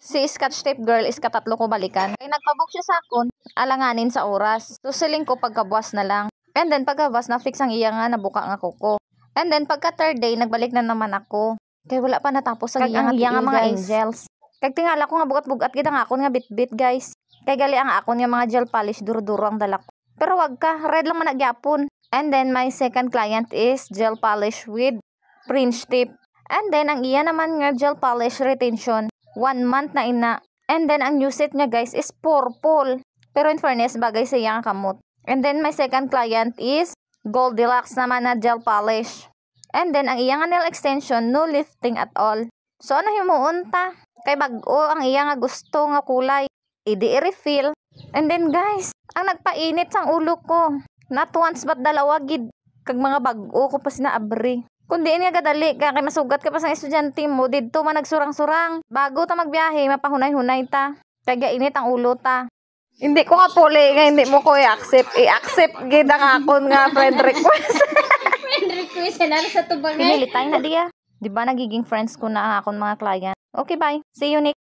Si Scotch Tape Girl is katatlo ko balikan. Ay nagpabook siya sa akon, alanganin sa oras. Susiling ko pagkabuwas na lang. And then pagkabuwas na fix ang iya nga nabuka nga kuko. And then pagka third day nagbalik na naman ako. Kay wala pa natapos ang iya nga mga angels. Kag tingala ko nga bugat-bugat gid ang akon nga bit-bit guys. Kay gali ang akon nga mga gel polish duro-duro ang dalak. Pero wag ka, red lang man nagyapon. And then my second client is gel polish with fringe tip. And then ang iya naman nga gel polish retention. 1 month na ina. And then, ang new set niya guys is purple. Pero in fairness, bagay sa iyang kamot. And then, my second client is Goldilocks naman na gel polish. And then, ang iyang nail extension, no lifting at all. So, ano himuunta? Kay bag-o, ang iyang nga gusto nga kulay. Idi i-refill. And then, guys, ang nagpainit sang ulo ko. Not once but dalawa gid. Kag mga bag-o ko pa sinaabri. Kundi niya gadali kay masugat ka pa sa estudyante mo didto man nagsurang-surang bago ta magbiyahe mapahunay-hunay ta kay gainit ang ulo ta. Hindi ko nga puli nga hindi mo ko i-accept gid ang akon nga friend request. Friend request na sa tubangay. Pinilitay na diya. Di ba nagiging friends ko na ang akon mga client. Okay, bye. See you next.